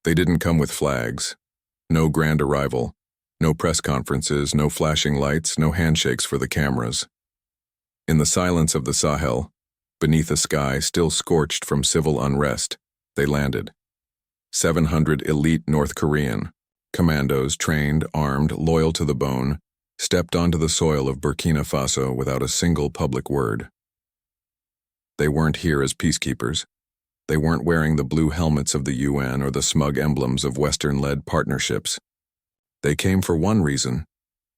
They didn't come with flags. No grand arrival. No press conferences, no flashing lights, no handshakes for the cameras. In the silence of the Sahel, beneath a sky still scorched from civil unrest, they landed. 700 elite North Korean commandos, trained, armed, loyal to the bone, stepped onto the soil of Burkina Faso without a single public word. They weren't here as peacekeepers. They weren't wearing the blue helmets of the UN or the smug emblems of Western-led partnerships. They came for one reason: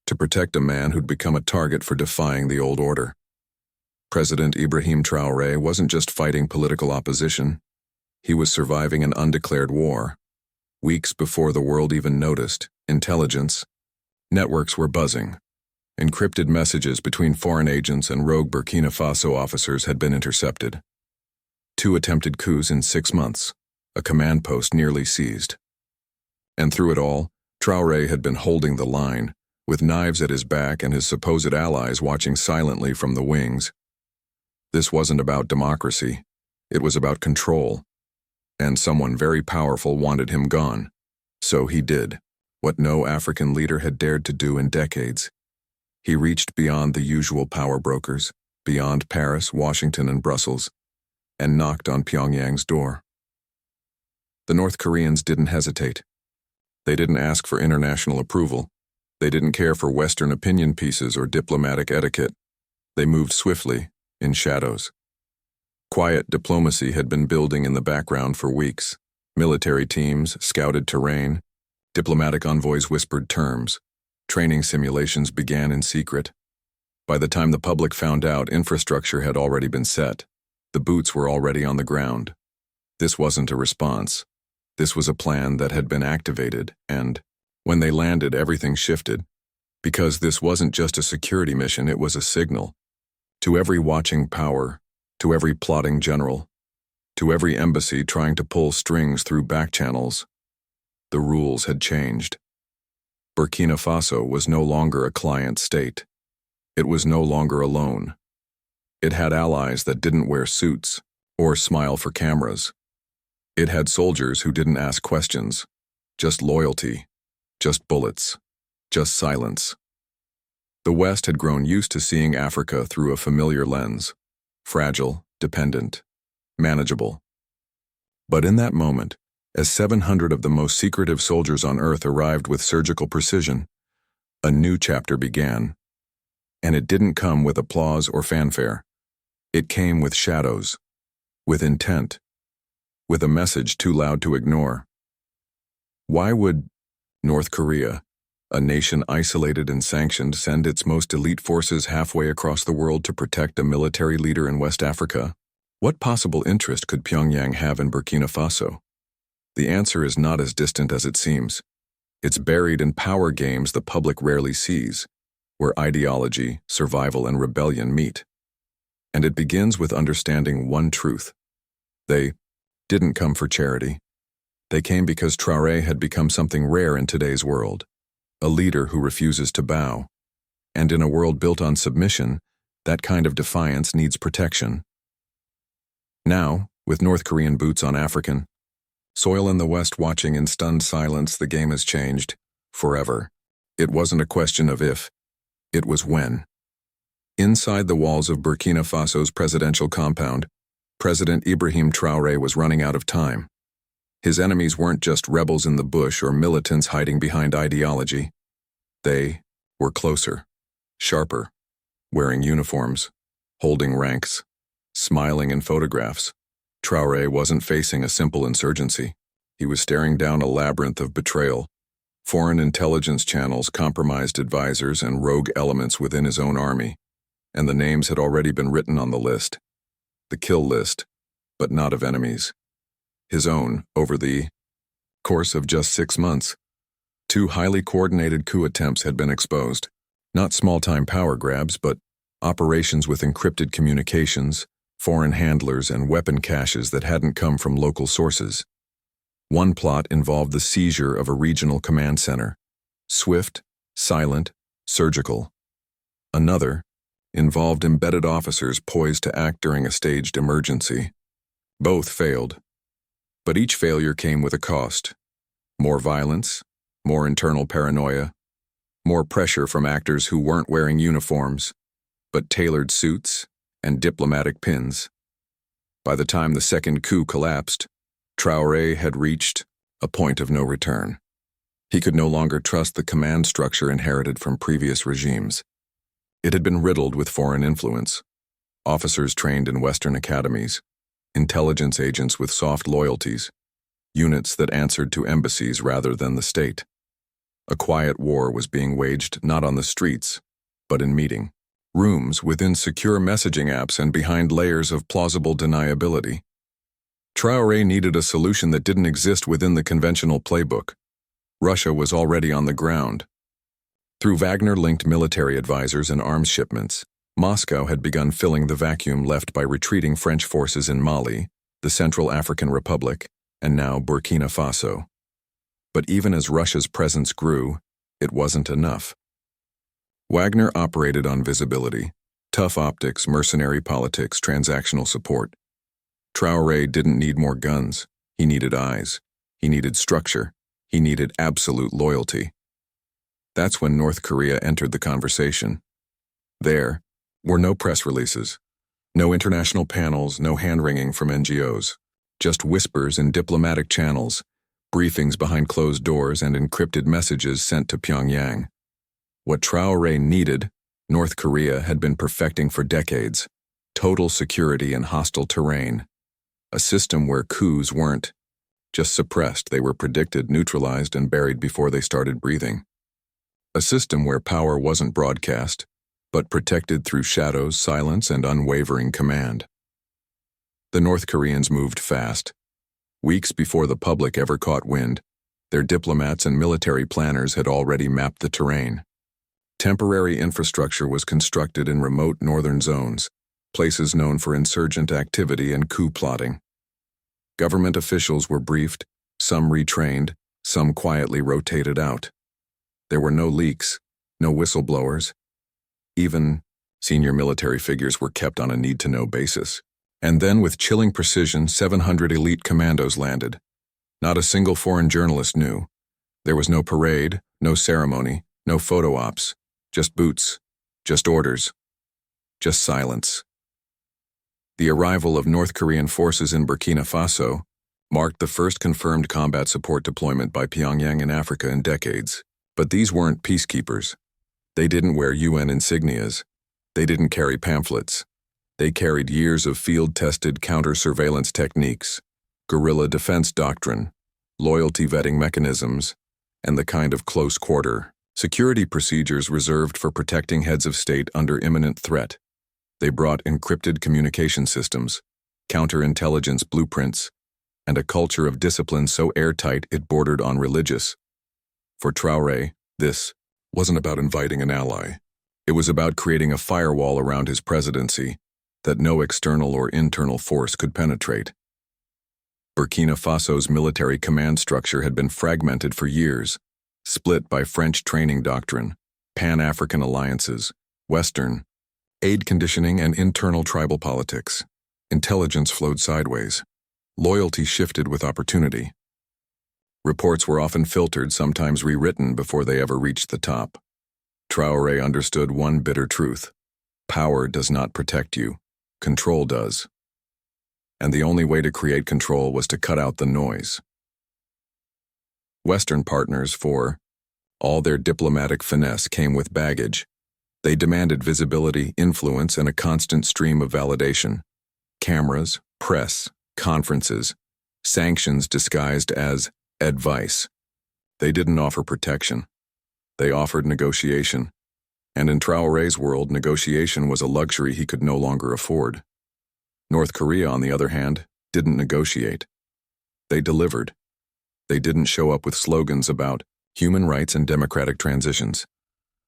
to protect a man who'd become a target for defying the old order. President Ibrahim Traoré wasn't just fighting political opposition. He was surviving an undeclared war. Weeks before the world even noticed, intelligence networks were buzzing. Encrypted messages between foreign agents and rogue Burkina Faso officers had been intercepted. 2 attempted coups in 6 months, a command post nearly seized. And through it all, Traoré had been holding the line, with knives at his back and his supposed allies watching silently from the wings. This wasn't about democracy. It was about control. And someone very powerful wanted him gone. So he did what no African leader had dared to do in decades. He reached beyond the usual power brokers, beyond Paris, Washington, and Brussels, and knocked on Pyongyang's door. The North Koreans didn't hesitate. They didn't ask for international approval. They didn't care for Western opinion pieces or diplomatic etiquette. They moved swiftly, in shadows. Quiet diplomacy had been building in the background for weeks. Military teams scouted terrain. Diplomatic envoys whispered terms. Training simulations began in secret. By the time the public found out, infrastructure had already been set. The boots were already on the ground. This wasn't a response. This was a plan that had been activated, and when they landed, everything shifted. Because this wasn't just a security mission, it was a signal. To every watching power, to every plotting general, to every embassy trying to pull strings through back channels, the rules had changed. Burkina Faso was no longer a client state. It was no longer alone. It had allies that didn't wear suits or smile for cameras. It had soldiers who didn't ask questions, just loyalty, just bullets, just silence. The West had grown used to seeing Africa through a familiar lens: fragile, dependent, manageable. But in that moment, as 700 of the most secretive soldiers on Earth arrived with surgical precision, a new chapter began. And it didn't come with applause or fanfare. It came with shadows, with intent, with a message too loud to ignore. Why would North Korea, a nation isolated and sanctioned, send its most elite forces halfway across the world to protect a military leader in West Africa? What possible interest could Pyongyang have in Burkina Faso? The answer is not as distant as it seems. It's buried in power games the public rarely sees, where ideology, survival, and rebellion meet. And it begins with understanding one truth. They didn't come for charity. They came because Traoré had become something rare in today's world, a leader who refuses to bow. And in a world built on submission, that kind of defiance needs protection. Now, with North Korean boots on African soil in the West watching in stunned silence, the game has changed forever. It wasn't a question of if, it was when. Inside the walls of Burkina Faso's presidential compound, President Ibrahim Traoré was running out of time. His enemies weren't just rebels in the bush or militants hiding behind ideology. They were closer, sharper, wearing uniforms, holding ranks, smiling in photographs. Traoré wasn't facing a simple insurgency. He was staring down a labyrinth of betrayal, foreign intelligence channels, compromised advisors, and rogue elements within his own army. And the names had already been written on the list. The kill list, but not of enemies. His own, over the course of just 6 months. 2 highly coordinated coup attempts had been exposed. Not small-time power grabs, but operations with encrypted communications, foreign handlers, and weapon caches that hadn't come from local sources. One plot involved the seizure of a regional command center. Swift, silent, surgical. Another involved embedded officers poised to act during a staged emergency. Both failed. But each failure came with a cost: More violence, more internal paranoia, more pressure from actors who weren't wearing uniforms, but tailored suits and diplomatic pins. By the time the second coup collapsed, Traoré had reached a point of no return. He could no longer trust the command structure inherited from previous regimes. It had been riddled with foreign influence, officers trained in Western academies, intelligence agents with soft loyalties, units that answered to embassies rather than the state. A quiet war was being waged not on the streets, but in meeting rooms within secure messaging apps and behind layers of plausible deniability. Traoré needed a solution that didn't exist within the conventional playbook. Russia was already on the ground. Through Wagner-linked military advisors and arms shipments, Moscow had begun filling the vacuum left by retreating French forces in Mali, the Central African Republic, and now Burkina Faso. But even as Russia's presence grew, it wasn't enough. Wagner operated on visibility, tough optics, mercenary politics, transactional support. Traoré didn't need more guns. He needed eyes. He needed structure. He needed absolute loyalty. That's when North Korea entered the conversation. There were no press releases, no international panels, no hand-wringing from NGOs, just whispers in diplomatic channels, briefings behind closed doors, and encrypted messages sent to Pyongyang. What Traoré needed, North Korea had been perfecting for decades: total security in hostile terrain. A system where coups weren't just suppressed, they were predicted, neutralized, and buried before they started breathing. A system where power wasn't broadcast, but protected through shadows, silence, and unwavering command. The North Koreans moved fast. Weeks before the public ever caught wind, their diplomats and military planners had already mapped the terrain. Temporary infrastructure was constructed in remote northern zones, places known for insurgent activity and coup plotting. Government officials were briefed, some retrained, some quietly rotated out. There were no leaks, no whistleblowers. Even senior military figures were kept on a need-to-know basis. And then, with chilling precision, 700 elite commandos landed. Not a single foreign journalist knew. There was no parade, no ceremony, no photo ops. Just boots, just orders, just silence. The arrival of North Korean forces in Burkina Faso marked the first confirmed combat support deployment by Pyongyang in Africa in decades. But these weren't peacekeepers. They didn't wear UN insignias. They didn't carry pamphlets. They carried years of field-tested counter-surveillance techniques, guerrilla defense doctrine, loyalty vetting mechanisms, and the kind of close-quarter security procedures reserved for protecting heads of state under imminent threat. They brought encrypted communication systems, counterintelligence blueprints, and a culture of discipline so airtight it bordered on religious. For Traoré, this wasn't about inviting an ally. It was about creating a firewall around his presidency that no external or internal force could penetrate. Burkina Faso's military command structure had been fragmented for years, split by French training doctrine, Pan-African alliances, Western aid conditioning, and internal tribal politics. Intelligence flowed sideways. Loyalty shifted with opportunity. Reports were often filtered, sometimes rewritten before they ever reached the top. Traoré understood one bitter truth: power does not protect you, control does. And the only way to create control was to cut out the noise. Western partners, for all their diplomatic finesse, came with baggage. They demanded visibility, influence, and a constant stream of validation. Cameras, press, conferences, sanctions disguised as advice. They didn't offer protection. They offered negotiation. And in Traoré's world, negotiation was a luxury he could no longer afford. North Korea, on the other hand, didn't negotiate. They delivered. They didn't show up with slogans about human rights and democratic transitions.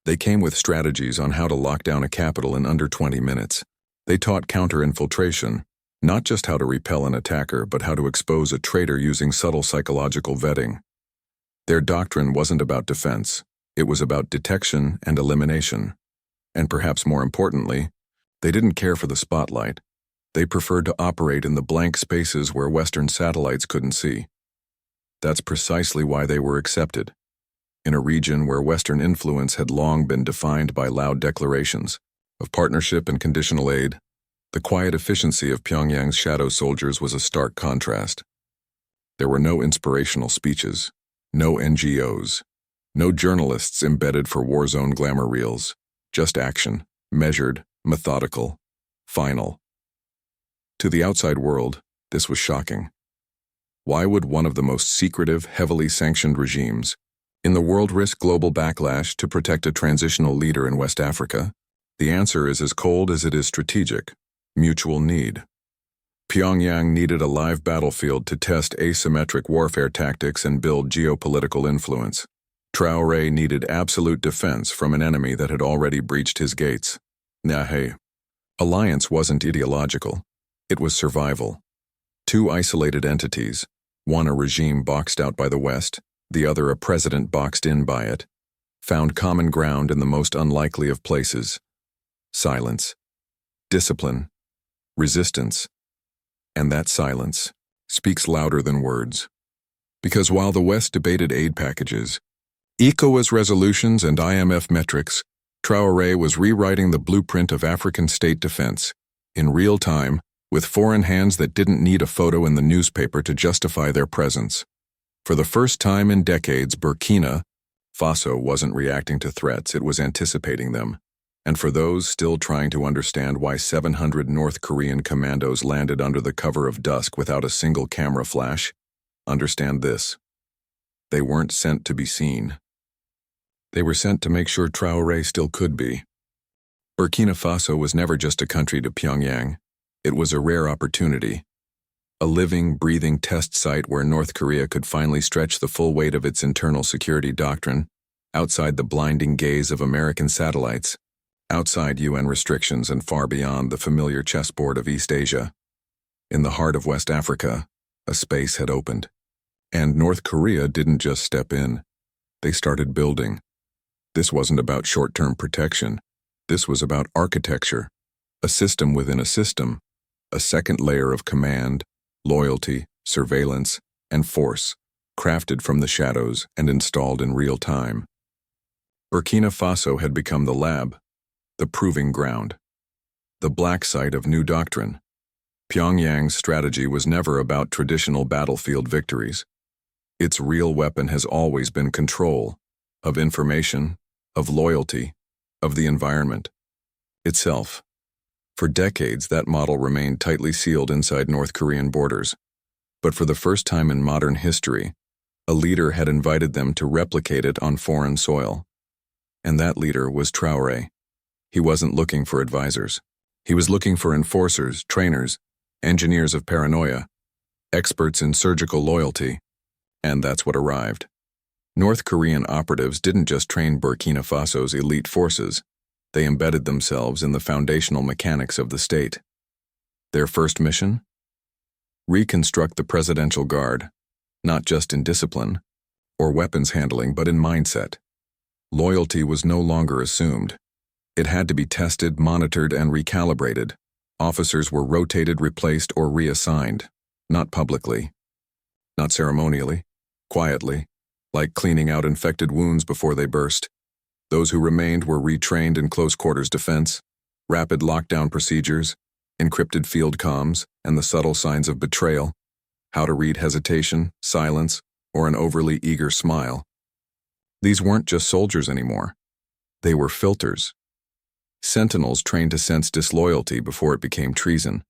They came with strategies on how to lock down a capital in under 20 minutes. They taught counter-infiltration, not just how to repel an attacker, but how to expose a traitor using subtle psychological vetting. Their doctrine wasn't about defense. It was about detection and elimination. And perhaps more importantly, they didn't care for the spotlight. They preferred to operate in the blank spaces where Western satellites couldn't see. That's precisely why they were accepted. In a region where Western influence had long been defined by loud declarations of partnership and conditional aid, the quiet efficiency of Pyongyang's shadow soldiers was a stark contrast. There were no inspirational speeches, no NGOs, no journalists embedded for war zone glamour reels, just action, measured, methodical, final. To the outside world, this was shocking. Why would one of the most secretive, heavily sanctioned regimes in the world risk global backlash to protect a transitional leader in West Africa? The answer is as cold as it is strategic: mutual need. Pyongyang needed a live battlefield to test asymmetric warfare tactics and build geopolitical influence. Traoré needed absolute defense from an enemy that had already breached his gates. Nahe. Alliance wasn't ideological. It was survival. Two isolated entities, one a regime boxed out by the West, the other a president boxed in by it, found common ground in the most unlikely of places: silence, discipline, resistance. And that silence speaks louder than words. Because while the West debated aid packages, ECOWAS resolutions and IMF metrics, Traoré was rewriting the blueprint of African state defense, in real time, with foreign hands that didn't need a photo in the newspaper to justify their presence. For the first time in decades, Burkina Faso wasn't reacting to threats, it was anticipating them. And for those still trying to understand why 700 North Korean commandos landed under the cover of dusk without a single camera flash, understand this: they weren't sent to be seen. They were sent to make sure Traoré still could be. Burkina Faso was never just a country to Pyongyang. It was a rare opportunity. A living, breathing test site where North Korea could finally stretch the full weight of its internal security doctrine, outside the blinding gaze of American satellites, outside UN restrictions and far beyond the familiar chessboard of East Asia. In the heart of West Africa, a space had opened. And North Korea didn't just step in. They started building. This wasn't about short-term protection. This was about architecture, a system within a system, a second layer of command, loyalty, surveillance, and force, crafted from the shadows and installed in real time. Burkina Faso had become the lab, the proving ground, the black site of new doctrine. Pyongyang's strategy was never about traditional battlefield victories. Its real weapon has always been control, of information, of loyalty, of the environment itself. For decades, that model remained tightly sealed inside North Korean borders. But for the first time in modern history, a leader had invited them to replicate it on foreign soil. And that leader was Traoré. He wasn't looking for advisors. He was looking for enforcers, trainers, engineers of paranoia, experts in surgical loyalty. And that's what arrived. North Korean operatives didn't just train Burkina Faso's elite forces. They embedded themselves in the foundational mechanics of the state. Their first mission? Reconstruct the presidential guard, not just in discipline or weapons handling, but in mindset. Loyalty was no longer assumed. It had to be tested, monitored, and recalibrated. Officers were rotated, replaced, or reassigned, not publicly, not ceremonially, quietly, like cleaning out infected wounds before they burst. Those who remained were retrained in close-quarters defense, rapid lockdown procedures, encrypted field comms, and the subtle signs of betrayal, how to read hesitation, silence, or an overly eager smile. These weren't just soldiers anymore. They were filters. Sentinels trained to sense disloyalty before it became treason.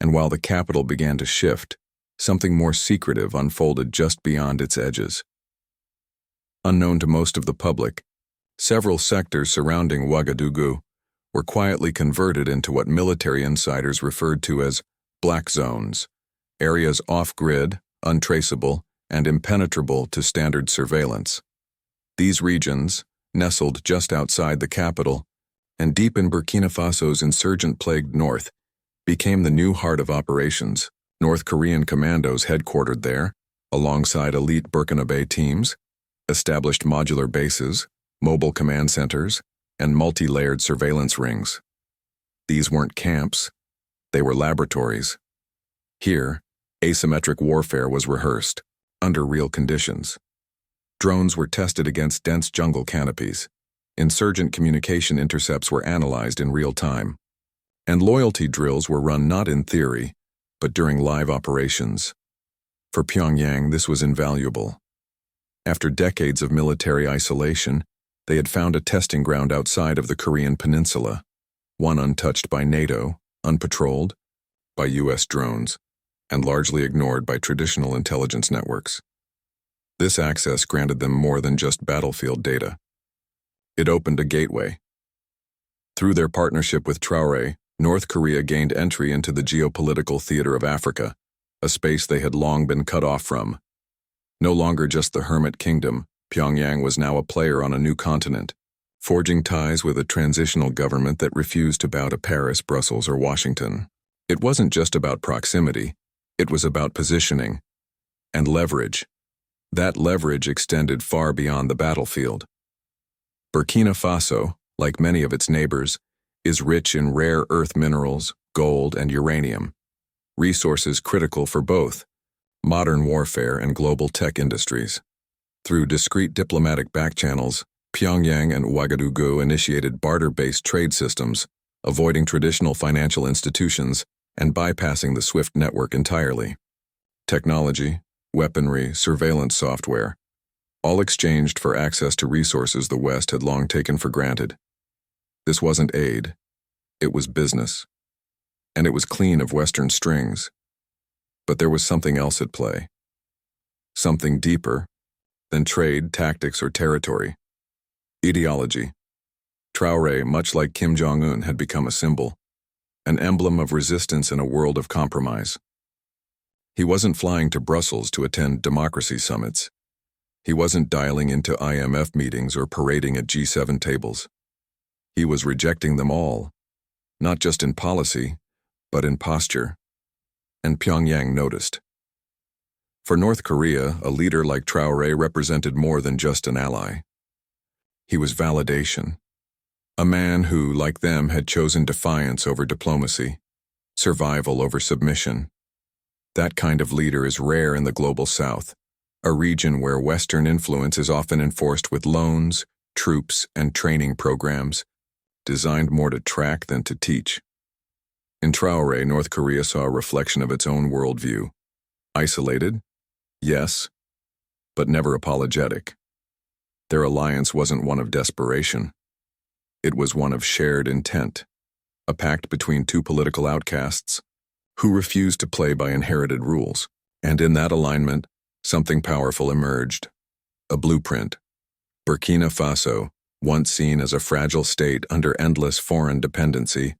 And while the capital began to shift, something more secretive unfolded just beyond its edges. Unknown to most of the public, several sectors surrounding Ouagadougou were quietly converted into what military insiders referred to as black zones, areas off-grid, untraceable, and impenetrable to standard surveillance. These regions, nestled just outside the capital and deep in Burkina Faso's insurgent-plagued north, became the new heart of operations. North Korean commandos headquartered there, alongside elite Burkinabe teams, established modular bases, mobile command centers, and multi-layered surveillance rings. These weren't camps, they were laboratories. Here, asymmetric warfare was rehearsed, under real conditions. Drones were tested against dense jungle canopies. Insurgent communication intercepts were analyzed in real time. And loyalty drills were run not in theory, but during live operations. For Pyongyang, this was invaluable. After decades of military isolation, they had found a testing ground outside of the Korean peninsula, one untouched by NATO, unpatrolled by U.S. drones, and largely ignored by traditional intelligence networks. This access granted them more than just battlefield data. It opened a gateway. Through their partnership with Traoré, North Korea gained entry into the geopolitical theater of Africa, a space they had long been cut off from. No longer just the hermit kingdom, Pyongyang was now a player on a new continent, forging ties with a transitional government that refused to bow to Paris, Brussels, or Washington. It wasn't just about proximity, it was about positioning and leverage. That leverage extended far beyond the battlefield. Burkina Faso, like many of its neighbors, is rich in rare earth minerals, gold, and uranium, resources critical for both modern warfare and global tech industries. Through discreet diplomatic backchannels, Pyongyang and Ouagadougou initiated barter-based trade systems, avoiding traditional financial institutions and bypassing the SWIFT network entirely. Technology, weaponry, surveillance software, all exchanged for access to resources the West had long taken for granted. This wasn't aid, it was business. And it was clean of Western strings. But there was something else at play. Something deeper than trade, tactics, or territory. Ideology. Traoré, much like Kim Jong-un, had become a symbol, an emblem of resistance in a world of compromise. He wasn't flying to Brussels to attend democracy summits. He wasn't dialing into IMF meetings or parading at G7 tables. He was rejecting them all, not just in policy, but in posture. And Pyongyang noticed. For North Korea, a leader like Traoré represented more than just an ally. He was validation. A man who, like them, had chosen defiance over diplomacy, survival over submission. That kind of leader is rare in the global South, a region where Western influence is often enforced with loans, troops, and training programs, designed more to track than to teach. In Traoré, North Korea saw a reflection of its own worldview. Isolated? Yes, but never apologetic. Their alliance wasn't one of desperation. It was one of shared intent, a pact between two political outcasts who refused to play by inherited rules. And in that alignment, something powerful emerged. A blueprint. Burkina Faso, once seen as a fragile state under endless foreign dependency,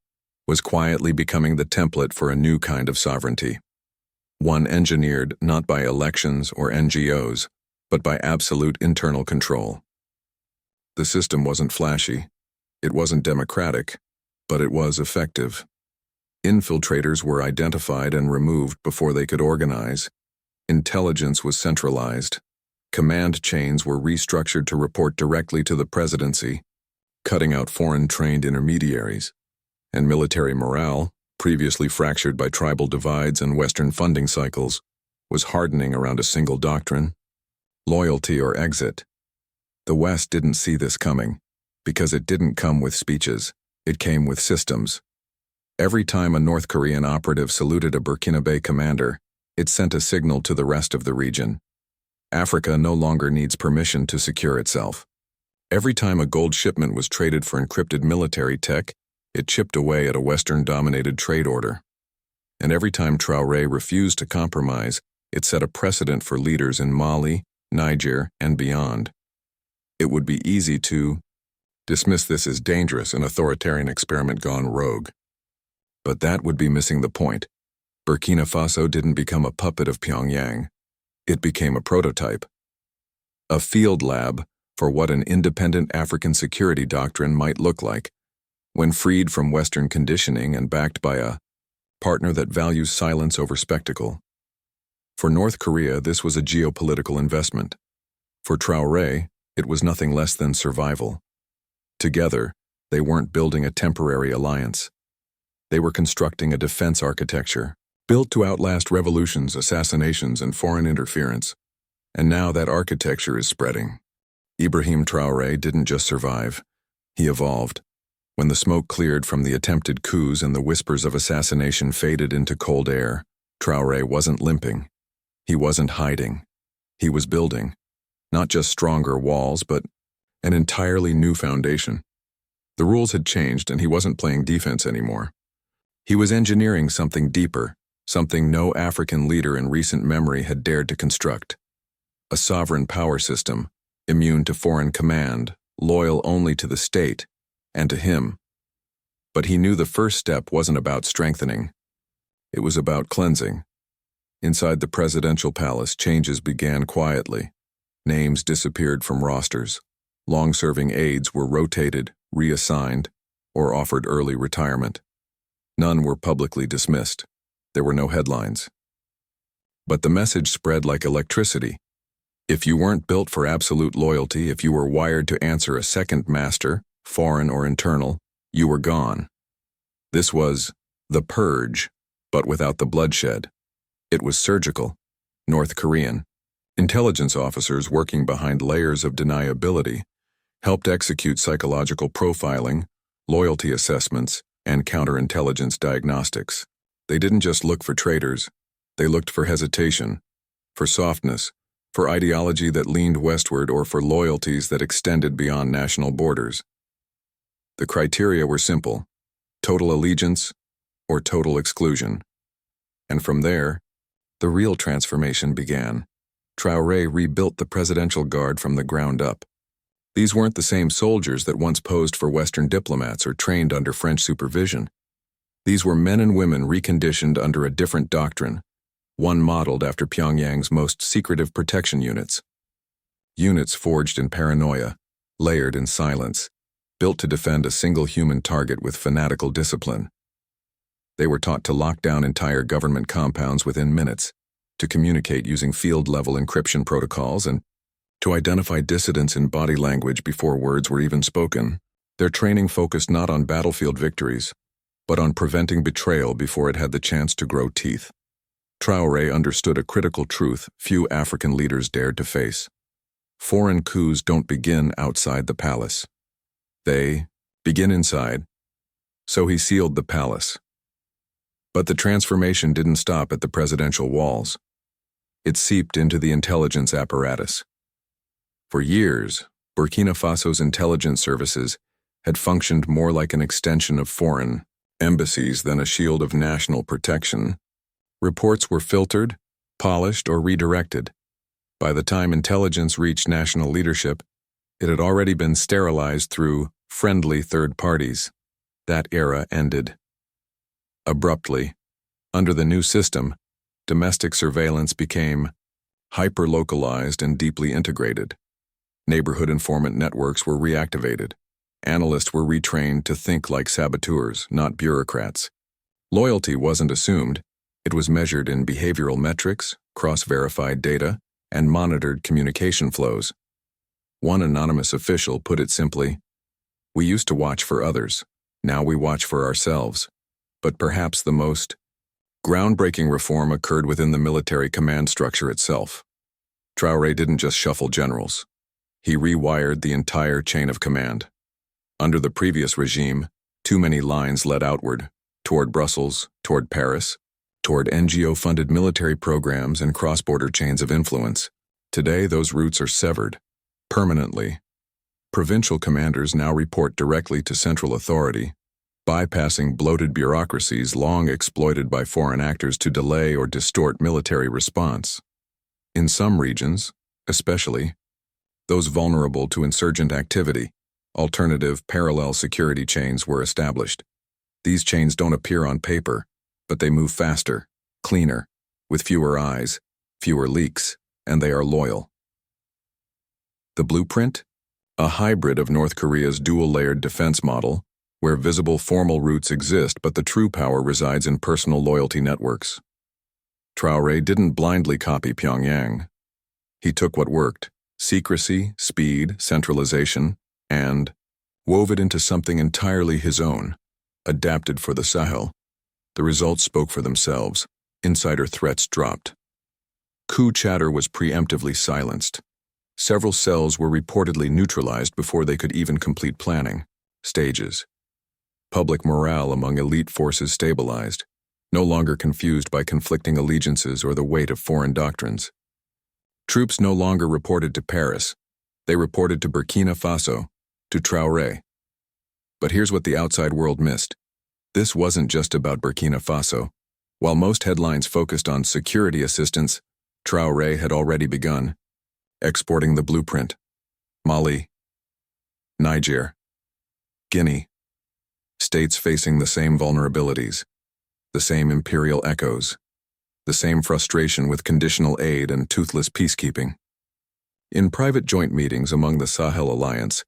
was quietly becoming the template for a new kind of sovereignty. One engineered not by elections or NGOs, but by absolute internal control. The system wasn't flashy, it wasn't democratic, but it was effective. Infiltrators were identified and removed before they could organize. Intelligence was centralized. Command chains were restructured to report directly to the presidency, cutting out foreign-trained intermediaries. And military morale, previously fractured by tribal divides and Western funding cycles, was hardening around a single doctrine: loyalty or exit. The West didn't see this coming, because it didn't come with speeches, it came with systems. Every time a North Korean operative saluted a Burkinabe commander, it sent a signal to the rest of the region. Africa no longer needs permission to secure itself. Every time a gold shipment was traded for encrypted military tech, it chipped away at a Western-dominated trade order. And every time Traoré refused to compromise, it set a precedent for leaders in Mali, Niger, and beyond. It would be easy to dismiss this as dangerous, an authoritarian experiment gone rogue. But that would be missing the point. Burkina Faso didn't become a puppet of Pyongyang. It became a prototype. A field lab for what an independent African security doctrine might look like, when freed from Western conditioning and backed by a partner that values silence over spectacle. For North Korea, this was a geopolitical investment. For Traoré, it was nothing less than survival. Together, they weren't building a temporary alliance. They were constructing a defense architecture, built to outlast revolutions, assassinations, and foreign interference. And now that architecture is spreading. Ibrahim Traoré didn't just survive, he evolved. When the smoke cleared from the attempted coups and the whispers of assassination faded into cold air, Traoré wasn't limping. He wasn't hiding. He was building, not just stronger walls, but an entirely new foundation. The rules had changed and he wasn't playing defense anymore. He was engineering something deeper, something no African leader in recent memory had dared to construct. A sovereign power system, immune to foreign command, loyal only to the state and to him. But he knew the first step wasn't about strengthening. It was about cleansing. Inside the presidential palace, changes began quietly. Names disappeared from rosters. Long-serving aides were rotated, reassigned, or offered early retirement. None were publicly dismissed. There were no headlines. But the message spread like electricity. If you weren't built for absolute loyalty, if you were wired to answer a second master, foreign or internal, you were gone. This was the Purge, but without the bloodshed. It was surgical, North Korean. Intelligence officers working behind layers of deniability helped execute psychological profiling, loyalty assessments, and counterintelligence diagnostics. They didn't just look for traitors, they looked for hesitation, for softness, for ideology that leaned westward, or for loyalties that extended beyond national borders. The criteria were simple: total allegiance or total exclusion. And from there, the real transformation began. Traoré rebuilt the presidential guard from the ground up. These weren't the same soldiers that once posed for Western diplomats or trained under French supervision. These were men and women reconditioned under a different doctrine, one modeled after Pyongyang's most secretive protection units. Units forged in paranoia, layered in silence, built to defend a single human target with fanatical discipline. They were taught to lock down entire government compounds within minutes, to communicate using field-level encryption protocols, and to identify dissidents in body language before words were even spoken. Their training focused not on battlefield victories, but on preventing betrayal before it had the chance to grow teeth. Traoré understood a critical truth few African leaders dared to face. Foreign coups don't begin outside the palace. They begin inside. So he sealed the palace. But the transformation didn't stop at the presidential walls. It seeped into the intelligence apparatus. For years, Burkina Faso's intelligence services had functioned more like an extension of foreign embassies than a shield of national protection. Reports were filtered, polished, or redirected. By the time intelligence reached national leadership, it had already been sterilized through friendly third parties. That era ended. Abruptly, under the new system, domestic surveillance became hyper-localized and deeply integrated. Neighborhood informant networks were reactivated. Analysts were retrained to think like saboteurs, not bureaucrats. Loyalty wasn't assumed. It was measured in behavioral metrics, cross-verified data, and monitored communication flows. One anonymous official put it simply, "We used to watch for others. Now we watch for ourselves." But perhaps the most groundbreaking reform occurred within the military command structure itself. Traoré didn't just shuffle generals. He rewired the entire chain of command. Under the previous regime, too many lines led outward, toward Brussels, toward Paris, toward NGO-funded military programs and cross-border chains of influence. Today, those routes are severed, permanently. Provincial commanders now report directly to central authority, bypassing bloated bureaucracies long exploited by foreign actors to delay or distort military response. In some regions, especially those vulnerable to insurgent activity, alternative parallel security chains were established. These chains don't appear on paper, but they move faster, cleaner, with fewer eyes, fewer leaks, and they are loyal. The blueprint? A hybrid of North Korea's dual-layered defense model, where visible formal roots exist but the true power resides in personal loyalty networks. Traoré didn't blindly copy Pyongyang. He took what worked, secrecy, speed, centralization, and wove it into something entirely his own, adapted for the Sahel. The results spoke for themselves. Insider threats dropped. Coup chatter was preemptively silenced. Several cells were reportedly neutralized before they could even complete planning stages. Public morale among elite forces stabilized, no longer confused by conflicting allegiances or the weight of foreign doctrines. Troops no longer reported to Paris. They reported to Burkina Faso, to Traoré. But here's what the outside world missed. This wasn't just about Burkina Faso. While most headlines focused on security assistance, Traoré had already begun exporting the blueprint. Mali, Niger, Guinea, states facing the same vulnerabilities, the same imperial echoes, the same frustration with conditional aid and toothless peacekeeping. In private joint meetings among the Sahel Alliance,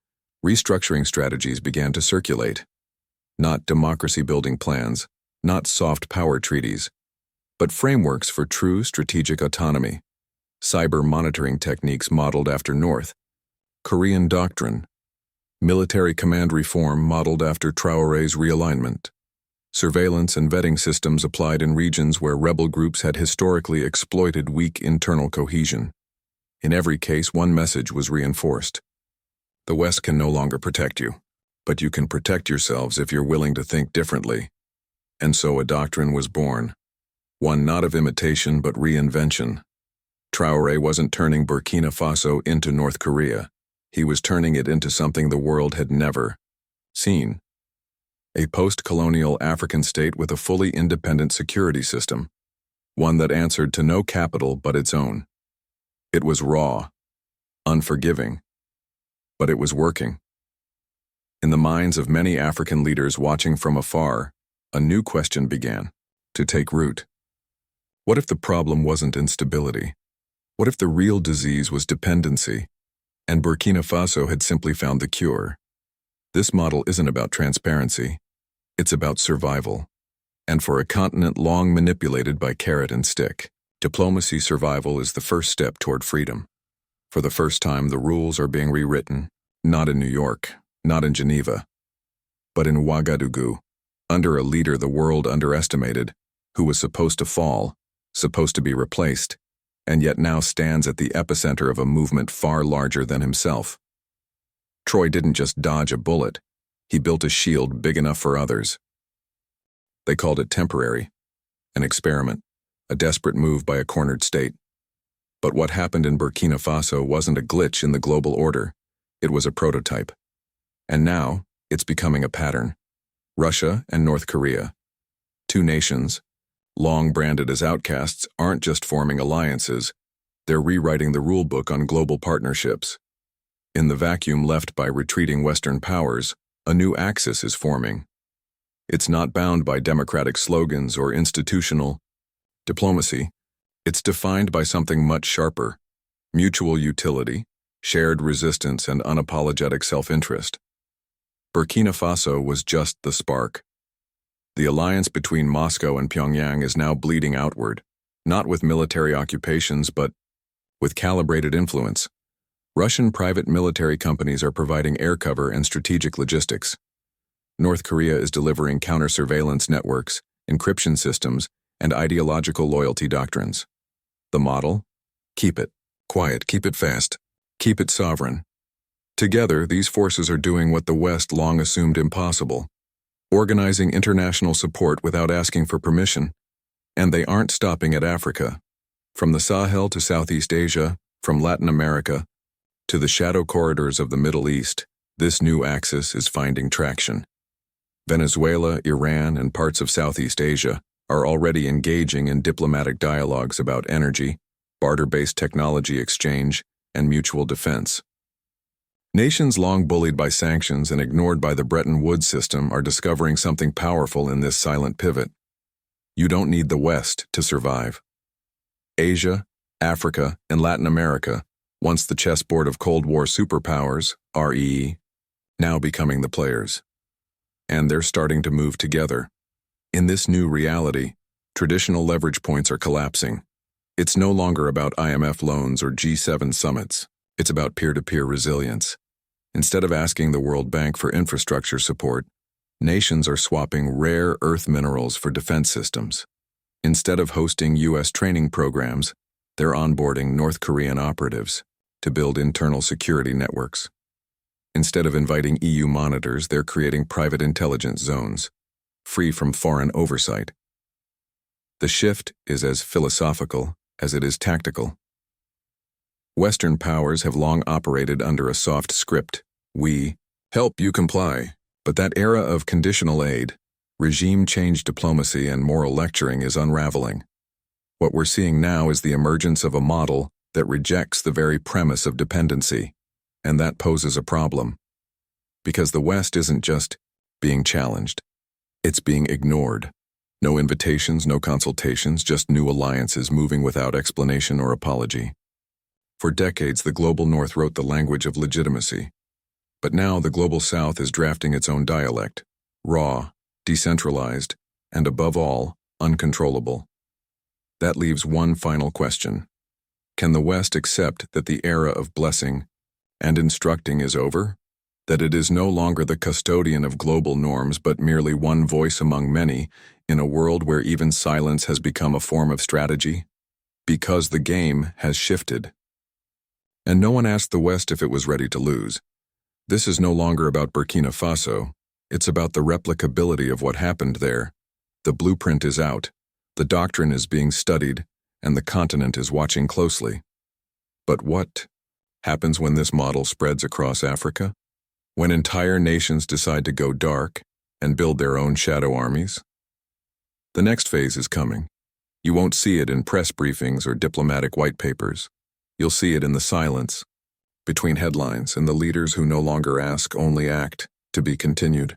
restructuring strategies began to circulate. Not democracy-building plans, not soft power treaties, but frameworks for true strategic autonomy, cyber monitoring techniques modeled after North, Korean doctrine, military command reform modeled after Traoré's realignment, surveillance and vetting systems applied in regions where rebel groups had historically exploited weak internal cohesion. In every case, one message was reinforced. The West can no longer protect you, but you can protect yourselves if you're willing to think differently. And so a doctrine was born, one not of imitation but reinvention. Traoré wasn't turning Burkina Faso into North Korea. He was turning it into something the world had never seen. A post-colonial African state with a fully independent security system, one that answered to no capital but its own. It was raw, unforgiving, but it was working. In the minds of many African leaders watching from afar, a new question began to take root. What if the problem wasn't instability? What if the real disease was dependency, and Burkina Faso had simply found the cure? This model isn't about transparency. It's about survival. And for a continent long manipulated by carrot and stick, diplomacy survival is the first step toward freedom. For the first time, the rules are being rewritten, not in New York, not in Geneva, but in Ouagadougou, under a leader the world underestimated, who was supposed to fall, supposed to be replaced, and yet now stands at the epicenter of a movement far larger than himself. Troy didn't just dodge a bullet, he built a shield big enough for others. They called it temporary, an experiment, a desperate move by a cornered state. But what happened in Burkina Faso wasn't a glitch in the global order, it was a prototype. And now, it's becoming a pattern. Russia and North Korea, two nations, long branded as outcasts, aren't just forming alliances, they're rewriting the rulebook on global partnerships. In the vacuum left by retreating Western powers, a new axis is forming. It's not bound by democratic slogans or institutional diplomacy. It's defined by something much sharper: mutual utility, shared resistance, and unapologetic self-interest. Burkina Faso was just the spark. The alliance between Moscow and Pyongyang is now bleeding outward, not with military occupations but with calibrated influence. Russian private military companies are providing air cover and strategic logistics. North Korea is delivering counter-surveillance networks, encryption systems, and ideological loyalty doctrines. The model? Keep it quiet, keep it fast, keep it sovereign. Together, these forces are doing what the West long assumed impossible: organizing international support without asking for permission. And they aren't stopping at Africa. From the Sahel to Southeast Asia, from Latin America to the shadow corridors of the Middle East, this new axis is finding traction. Venezuela, Iran, and parts of Southeast Asia are already engaging in diplomatic dialogues about energy, barter-based technology exchange, and mutual defense. Nations long bullied by sanctions and ignored by the Bretton Woods system are discovering something powerful in this silent pivot. You don't need the West to survive. Asia, Africa, and Latin America, once the chessboard of Cold War superpowers, now becoming the players. And they're starting to move together. In this new reality, traditional leverage points are collapsing. It's no longer about IMF loans or G7 summits. It's about peer-to-peer resilience. Instead of asking the World Bank for infrastructure support, nations are swapping rare earth minerals for defense systems. Instead of hosting U.S. training programs, They're onboarding North Korean operatives to build internal security networks. Instead of inviting EU monitors, they're creating private intelligence zones, free from foreign oversight. The shift is as philosophical as it is tactical. Western powers have long operated under a soft script. We help you comply. But that era of conditional aid, regime change diplomacy, and moral lecturing is unraveling. What we're seeing now is the emergence of a model that rejects the very premise of dependency, and that poses a problem. Because the West isn't just being challenged, it's being ignored. No invitations, no consultations, just new alliances moving without explanation or apology. For decades, the global North wrote the language of legitimacy. But now the global South is drafting its own dialect, raw, decentralized, and above all, uncontrollable. That leaves one final question. Can the West accept that the era of blessing and instructing is over? That it is no longer the custodian of global norms but merely one voice among many in a world where even silence has become a form of strategy? Because the game has shifted. And no one asked the West if it was ready to lose. This is no longer about Burkina Faso. It's about the replicability of what happened there. The blueprint is out, the doctrine is being studied, and the continent is watching closely. But what happens when this model spreads across Africa? When entire nations decide to go dark and build their own shadow armies? The next phase is coming. You won't see it in press briefings or diplomatic white papers. You'll see it in the silence, between headlines and the leaders who no longer ask, only act, to be continued.